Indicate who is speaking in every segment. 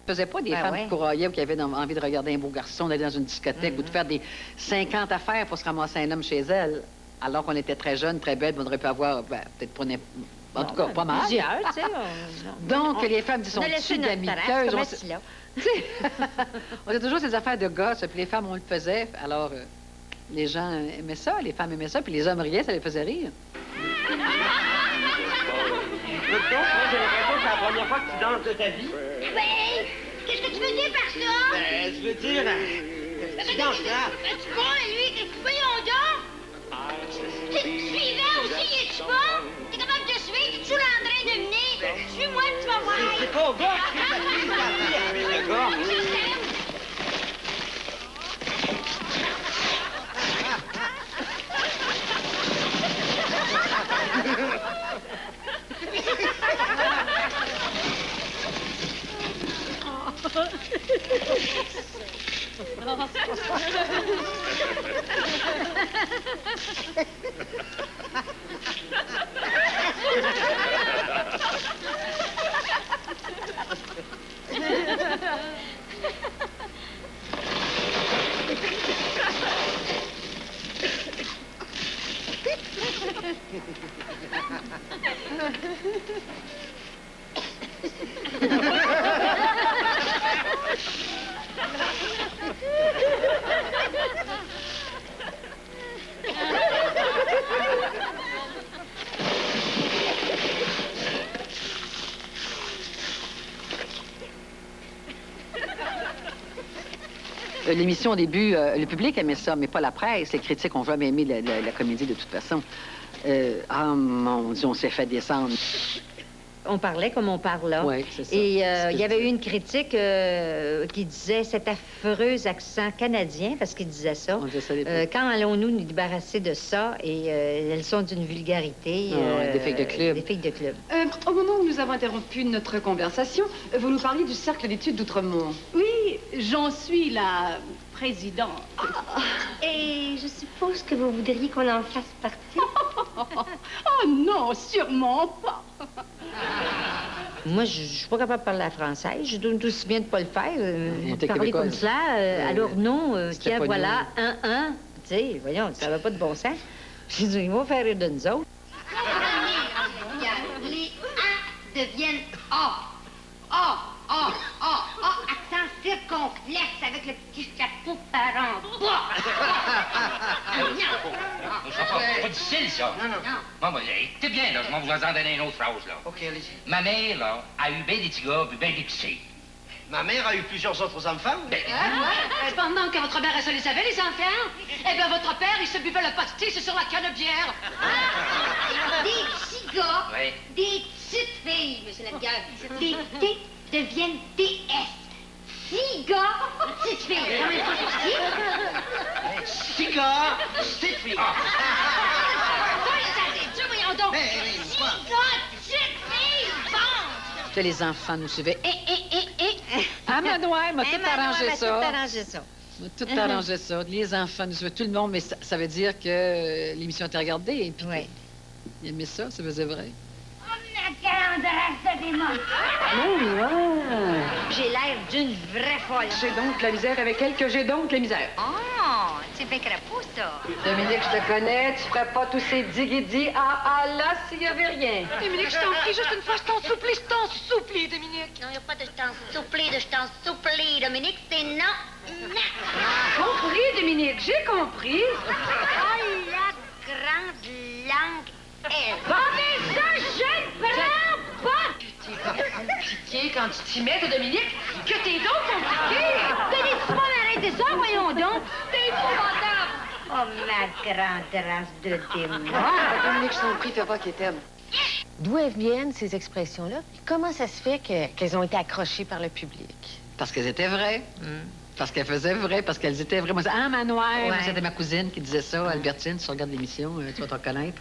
Speaker 1: faisait pas des
Speaker 2: Ben
Speaker 1: femmes
Speaker 2: ouais.
Speaker 1: qui couraillaient ou qui avaient envie de regarder un beau garçon, d'aller dans une discothèque ou de faire des 50 affaires pour se ramasser un homme chez elle. Alors qu'on était très jeunes, très belles, on aurait pu avoir, ben, peut-être pour en tout cas, pas mal.
Speaker 2: Plusieurs, tu sais.
Speaker 1: Donc, les femmes sont amiceuses. On a toujours ces affaires de gosses, puis les femmes, on le faisait. Alors, les gens aimaient ça, les femmes aimaient ça, puis les hommes riaient, ça les faisait rire.
Speaker 3: Écoute donc, moi, j'ai l'impression que c'est la première fois que tu danses de ta vie.
Speaker 4: Ben, qu'est-ce que tu veux dire par ça?
Speaker 3: Ben, je veux dire... tu danses là.
Speaker 4: Tu vois, lui, voyons donc! Tu suivais aussi, es-tu pas? T'es capable de suivre? T'es toujours en train de mener? Suis-moi, tu vas voir!
Speaker 3: C'est pas au gars qui suit la fille, c'est la fille qui suit le gars.
Speaker 4: Je sais.
Speaker 1: L'émission, au début, le public aimait ça, mais pas la presse. Les critiques ont jamais aimé la comédie, de toute façon. Ah, mon Dieu, on s'est fait descendre.
Speaker 2: On parlait comme on parle là.
Speaker 1: Oui, c'est ça.
Speaker 2: Et il y avait eu une critique qui disait cet affreux accent canadien, parce qu'il disait ça.
Speaker 1: On disait ça
Speaker 2: quand allons-nous nous débarrasser de ça? Et elles sont d'une vulgarité.
Speaker 1: Des filles de club.
Speaker 2: Des filles de club.
Speaker 5: Au moment où nous avons interrompu notre conversation, vous nous parliez du Cercle d'études d'Outremont.
Speaker 6: Oui, j'en suis la présidente.
Speaker 4: Et je suppose que vous voudriez qu'on en fasse partie?
Speaker 6: Oh non, sûrement pas.
Speaker 2: Moi, je suis pas capable de parler français. Je donne aussi bien de pas le faire.
Speaker 1: était
Speaker 2: Parler comme
Speaker 1: québécoise.
Speaker 2: cela. Alors non,
Speaker 1: c'était
Speaker 2: tiens,
Speaker 1: pas
Speaker 2: voilà, un. Tu sais, voyons, ça va pas de bon sens. J'ai dit, ils vont faire rire de nous autres.
Speaker 4: Les A deviennent A. A, A, A, A. Accent circonflexe avec le petit chapeau par en bas.
Speaker 7: C'est pas difficile, ça.
Speaker 4: Non.
Speaker 7: Bon, ben, écoutez bien, là, je vais vous en donner une autre phrase, là.
Speaker 3: OK, allez-y.
Speaker 7: Ma mère, là, a eu bien des petits gars, puis bien des petits filles.
Speaker 3: Ma mère a eu plusieurs autres enfants.
Speaker 7: Ben,
Speaker 6: Pendant que votre mère, elle se les avait, les enfants, eh bien, votre père, il se buvait le pastis sur la canebière.
Speaker 4: Des petits gars,
Speaker 7: Oui.
Speaker 4: des petites filles, monsieur Lapierre. Des T deviennent TS. Petits gars, petites filles. En même temps, petit.
Speaker 3: Six gars, six filles.
Speaker 4: Voyons donc. Petits gars, petites filles. Bon.
Speaker 1: Que les enfants nous suivaient. Ah, Manoir m'a tout arrangé ça. M'a tout arrangé ça. Les enfants nous suivaient, tout le monde, mais ça veut dire que l'émission était regardée. Et puis
Speaker 2: Oui.
Speaker 1: ils aimaient ça faisait vrai.
Speaker 4: Oh, ma grande race de démons. J'ai l'air d'une vraie folle.
Speaker 5: J'ai donc la misère avec elle que j'ai donc la misère.
Speaker 4: Oh, c'est bien crapaud, ça.
Speaker 5: Dominique, je te connais, tu ferais pas tous ces digidis là s'il y avait rien.
Speaker 6: Dominique, je t'en prie, juste une fois, je t'en supplie, Dominique.
Speaker 4: Non, il n'y a pas de je t'en supplie, Dominique, c'est non.
Speaker 5: Compris, Dominique, j'ai compris.
Speaker 4: Oh, la grande langue, elle.
Speaker 5: Bon, mais ça, je ne prends pas. T'es compliqué quand tu t'y mets, toi, Dominique. Que t'es donc compliqué.
Speaker 4: Tenez-tu pas m'arrêter ça, voyons donc?
Speaker 5: T'es épouvantable.
Speaker 4: Oh, ma grande race de démons.
Speaker 5: Dominique, je t'en prie, fais pas qu'elle t'aime.
Speaker 8: D'où elles viennent, ces expressions-là? Puis comment ça se fait qu'elles ont été accrochées par le public?
Speaker 1: Parce qu'elles étaient vraies. Parce qu'elle faisait vrai, parce qu'elles étaient vraiment... Ah, Manoir!
Speaker 2: Ouais.
Speaker 1: Moi, c'était ma cousine qui disait ça, Albertine, si tu regardes l'émission, tu vas t'en connaître.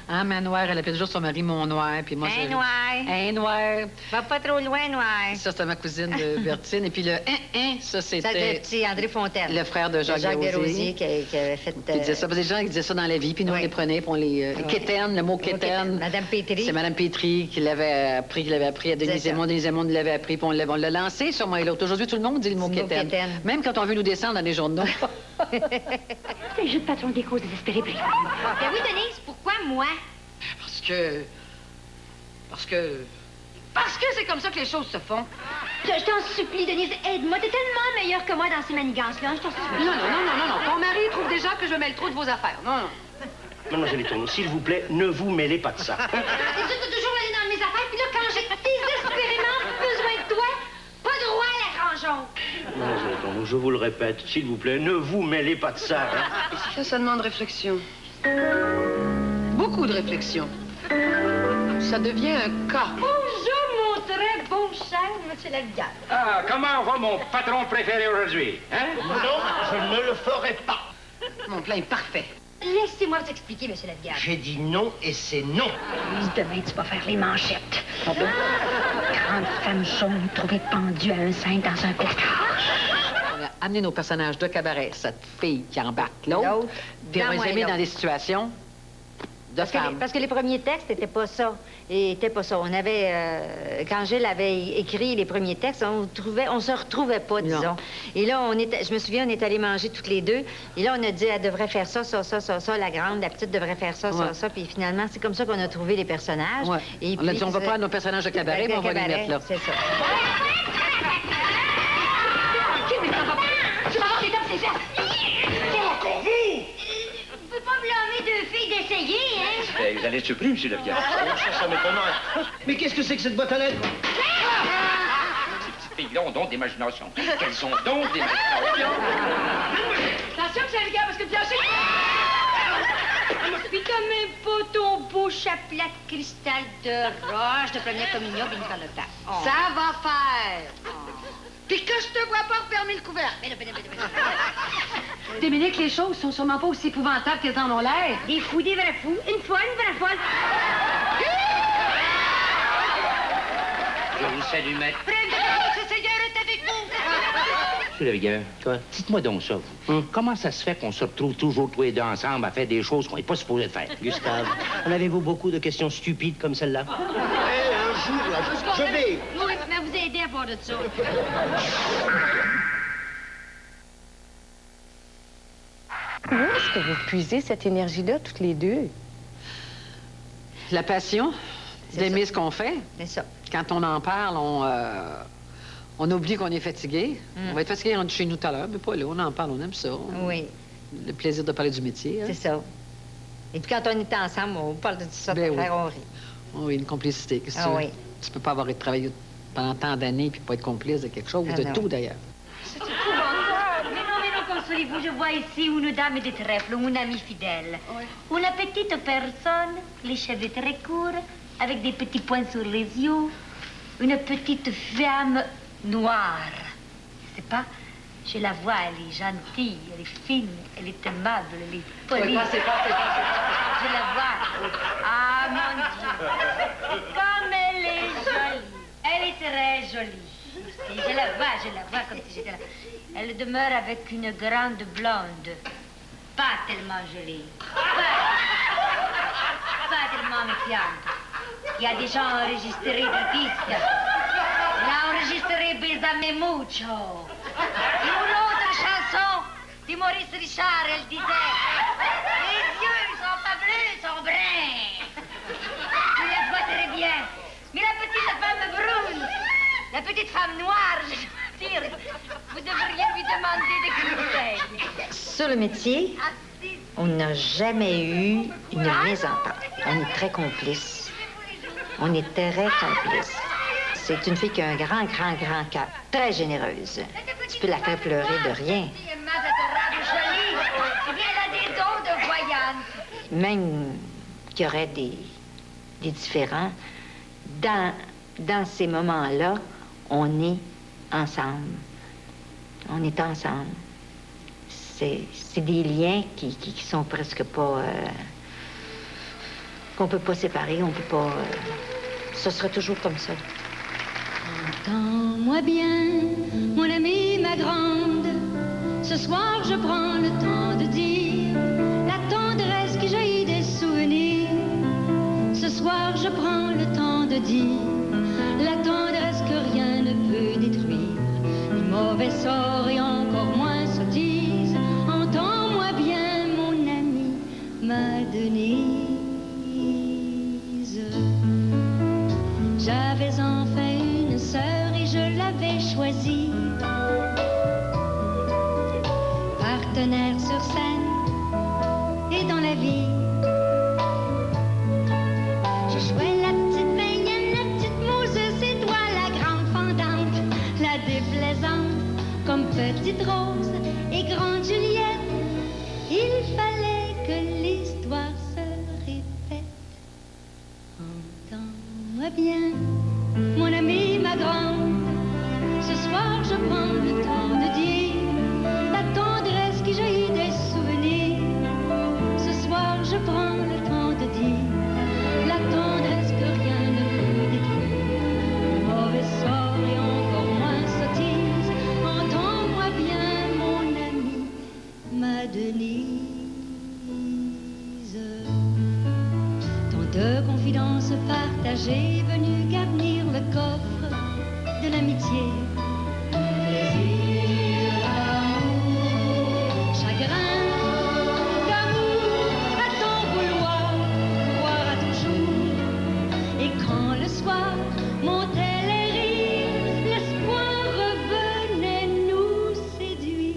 Speaker 1: Ah, Manoir, elle appelait toujours son mari mon noir, puis moi,
Speaker 2: Un noir.
Speaker 1: Un noir.
Speaker 2: Va pas trop loin, noir.
Speaker 1: Ça, c'était ma cousine de Bertine. Et puis le ça,
Speaker 2: Ça, le
Speaker 1: c'était
Speaker 2: petit André Fontaine.
Speaker 1: le frère de Jacques
Speaker 2: Desrosiers
Speaker 1: Desrosiers.
Speaker 2: qui avait fait...
Speaker 1: Puis il disait ça, parce que des gens qui disaient ça dans la vie, puis nous, on
Speaker 2: Oui.
Speaker 1: les prenait, puis on les... Quétaine, le mot quétaine.
Speaker 2: Madame Pétry.
Speaker 1: C'est Madame Pétry qui l'avait appris à Denise
Speaker 2: C'est ça.
Speaker 1: Aymon. Denise Aymon l'avait appris, puis on l'a lancé sur moi et l'autre. Aujourd'hui, tout le monde dit le mot
Speaker 2: Le mot
Speaker 1: quétaine.
Speaker 2: quétaine.
Speaker 1: Même quand on veut nous descendre dans les journaux.
Speaker 4: C'est juste patron des causes désespérées. Ben oui, Denise, pourquoi moi?
Speaker 1: Parce que...
Speaker 6: Parce que c'est comme ça que les choses se font.
Speaker 4: Je t'en supplie, Denise, aide-moi. T'es tellement meilleure que moi dans ces manigances-là. Je t'en supplie.
Speaker 6: Non. Ton mari trouve déjà que je mêle trop de vos affaires. Non.
Speaker 3: Mademoiselle Letourneau, s'il vous plaît, ne vous mêlez pas de ça.
Speaker 4: Et tu peux toujours aller dans mes affaires, puis là, quand j'ai désespérément besoin de toi, pas droit à la grangeon.
Speaker 3: Mademoiselle Letourneau, je vous le répète, s'il vous plaît, ne vous mêlez pas de ça. Hein.
Speaker 6: Ça demande réflexion. Beaucoup de réflexion. Ça devient un cas.
Speaker 4: Bonjour, mon très bon cher monsieur Lavigard.
Speaker 7: Ah, comment va mon patron préféré aujourd'hui? Hein?
Speaker 3: Non, je ne le ferai pas.
Speaker 6: Mon plan est parfait.
Speaker 4: Laissez-moi vous expliquer, monsieur Lavigard.
Speaker 3: J'ai dit non et c'est non.
Speaker 4: Demain, tu vas faire les manchettes. Grande femme jaune trouvée pendue à un sein dans un placard.
Speaker 1: On a amené nos personnages de cabaret, cette fille qui embarque l'autre,
Speaker 2: L'autre,
Speaker 1: puis on
Speaker 2: dans
Speaker 1: les
Speaker 2: moi
Speaker 1: a
Speaker 2: et
Speaker 1: mis dans
Speaker 2: l'autre.
Speaker 1: des situations de femmes.
Speaker 2: Parce que les premiers textes n'étaient pas ça. On avait... quand Gilles avait écrit les premiers textes, on se retrouvait pas, disons.
Speaker 1: Non.
Speaker 2: Et là, je me souviens, on est allés manger toutes les deux. Et là, on a dit, elle devrait faire ça. La grande, la petite devrait faire ça. Puis finalement, c'est comme ça qu'on a trouvé les personnages.
Speaker 1: Ouais.
Speaker 2: Et
Speaker 1: On a
Speaker 2: puis,
Speaker 1: dit, on va prendre nos personnages de cabaret, mais on va les mettre là.
Speaker 2: C'est ça.
Speaker 4: Tu vas avoir des tapes, c'est ça. Encore vous! Vous pouvez pas blâmer deux filles d'essayer, hein?
Speaker 7: Vous allez être surpris, M. Lavigard.
Speaker 3: Ça m'étonnerait. Mais qu'est-ce que c'est que cette boîte à lettres?
Speaker 7: Ces petites filles-là ont donc d'imagination. Qu'elles ont donc d'imagination.
Speaker 6: Attention, M. Lavigard, parce que bien sûr...
Speaker 4: Puis t'as même pas ton beau chapelet de cristal de roche de première communion puis une le temps.
Speaker 6: Ça va faire. Puis que je te vois pas refermer le couvercle. Dominique, les choses sont sûrement pas aussi épouvantables qu'elles en ont l'air.
Speaker 4: Des fous, des vrais fous. Une fois, une vraie folle.
Speaker 7: Je vous salue, maître.
Speaker 4: Ce Seigneur est avec vous.
Speaker 7: M. Lavigard, dites-moi donc ça, vous. Comment ça se fait qu'on se retrouve toujours tous les deux ensemble à faire des choses qu'on n'est pas supposé de faire?
Speaker 3: Gustave, en avez-vous beaucoup de questions stupides comme celle-là? Un jour, là, je vais...
Speaker 4: Oui, mais vous aider à boire de ça.
Speaker 8: Où est-ce que vous puisez cette énergie-là, toutes les deux?
Speaker 1: La passion d'aimer ce qu'on fait.
Speaker 2: C'est ça.
Speaker 1: Quand on en parle, on oublie qu'on est fatigué. On va être fatigué rendu chez nous tout à l'heure, mais pas là. On en parle, on aime ça.
Speaker 2: Oui,
Speaker 1: Le plaisir de parler du métier. Hein.
Speaker 2: c'est ça. Et puis quand on est ensemble, on parle de tout ça,
Speaker 1: Ben
Speaker 2: pour faire,
Speaker 1: oui.
Speaker 2: on rit.
Speaker 1: Oui, une complicité. Qu'est-ce que
Speaker 2: Ah
Speaker 1: tu veux?
Speaker 2: oui.
Speaker 1: Tu peux pas avoir été travaillé pendant tant d'années puis pas être complice de quelque chose,
Speaker 2: Ah
Speaker 1: de
Speaker 2: non.
Speaker 1: tout d'ailleurs.
Speaker 4: Mais non, consolez-vous, je vois ici une dame de trèfle, une amie fidèle. Une petite personne, les cheveux très courts, avec des petits points sur les yeux. Une petite femme noire. C'est pas... Je la vois, elle est gentille, elle est fine, elle est aimable, elle est polie. Je la vois. Ah, mon Dieu. Comme elle est jolie. Elle est très jolie. Si, je la vois comme si j'étais là. Elle demeure avec une grande blonde. Pas tellement jolie. Pas tellement méfiante. Qui a déjà enregistré des disques. Elle a enregistré Besame Mucho. Et une autre chanson de Maurice Richard, elle disait les yeux, ils sont pas bleus, ils sont bruns. Je la vois très bien. Mais la petite femme brune, la petite femme noire, je veux dire, vous devriez lui demander des conseils.
Speaker 2: Sur le métier, on n'a jamais eu une mésentente. On est très complices. On est très complices. C'est une fille qui a un grand cœur, très généreuse. Tu peux la faire pleurer de rien.
Speaker 4: Eh bien, elle a des dons de voyante.
Speaker 2: Même qu'il y aurait des différends, dans ces moments-là, on est ensemble. On est ensemble. C'est des liens qui sont presque pas... qu'on peut pas séparer, on peut pas... ce sera toujours comme ça.
Speaker 9: Entends-moi bien, mon ami, ma grande. Ce soir, je prends le temps de dire la tendresse qui jaillit des souvenirs. Ce soir, je prends le temps de dire la tendresse que rien ne peut détruire, ni mauvais sort et encore moins sottise. Entends-moi bien, mon ami, ma Denise. J'avais enfin une sœur et je l'avais choisie. Partenaire sur scène et dans la vie. Je jouais la petite Mayenne, la petite Mousse, c'est toi la grande fendante, la déplaisante comme petite Rose et grande Juliette. Il fallait que l'histoire se répète. Entends-moi bien, mon ami, ma grande. Ce soir, je prends le temps de dire la tendresse qui jaillit des souvenirs. Ce soir, je prends le temps de dire la tendresse que rien ne peut détruire. Mauvais sort et encore moins sottise. Entends-moi bien, mon ami, ma Denise. Tant de confidences partagées venues garnir le coffre de l'amitié. Plaisir, amour, chagrin, d'amour, à ton vouloir, croire à toujours. Et quand le soir montait les rires, l'espoir revenait nous séduire.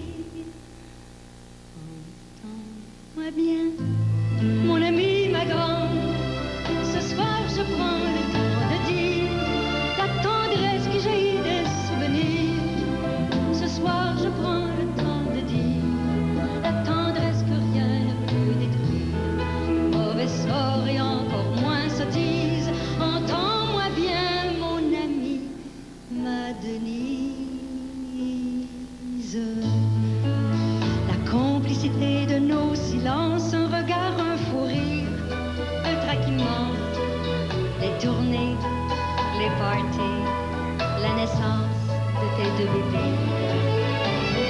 Speaker 9: Entends-moi bien, mon ami, ma grande. Ce soir, je prends le temps de dire la tendresse qui jaillit des souvenirs. Ce soir, je prends le temps de dire la tendresse que rien ne peut détruire. Mauvais sort et encore moins sottise. Entends-moi bien, mon ami, ma Denise. La complicité de nos silences, un regard, un fou rire, un traquement, les tournées, les parties, la naissance de tes deux bébés.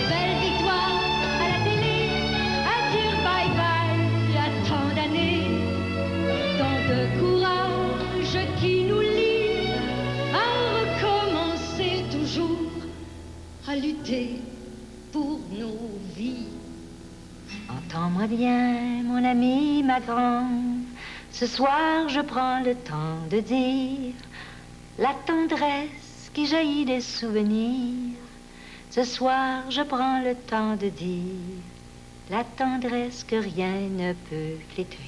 Speaker 9: Belle victoire à la télé, à dire bye-bye à tant d'années. Tant de courage qui nous lie à recommencer toujours, à lutter pour nos vies.
Speaker 2: Entends-moi bien, mon ami, ma grande. Ce soir, je prends le temps de dire la tendresse qui jaillit des souvenirs. Ce soir, je prends le temps de dire la tendresse que rien ne peut flétrir,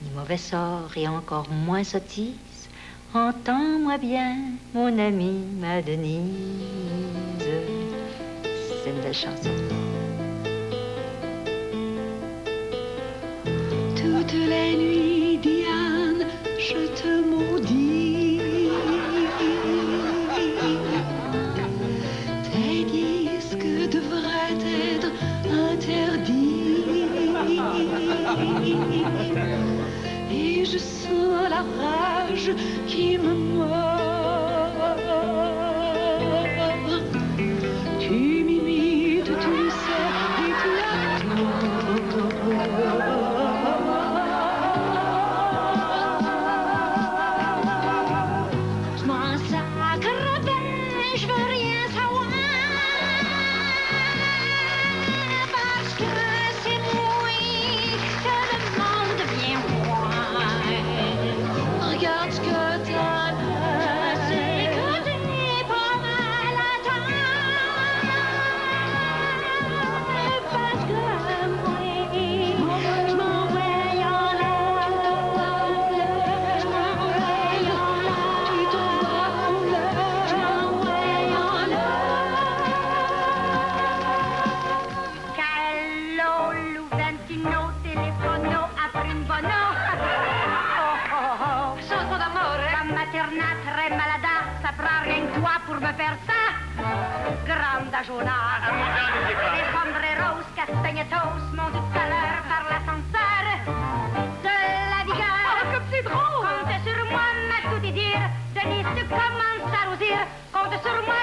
Speaker 2: ni mauvais sort et encore moins sottise. Entends-moi bien, mon ami, ma Denise. C'est une belle chanson.
Speaker 9: Toutes les nuits, Diane, je te maudis. Tes disques devraient être interdits. Et je sens la rage qui me mord. Tu m'imites, tu le sais, et tu as tort.
Speaker 4: Maternat, très malada, ça prend rien que toi pour me faire ça. grande jaunard. Les sombreros, castagnetos montent tout à l'heure par l'ascenseur de la vigueur.
Speaker 5: Ah, comme c'est drôle!
Speaker 4: Compte sur moi, m'a tout dit dire. Denise, tu commences à rougir. Compte sur moi,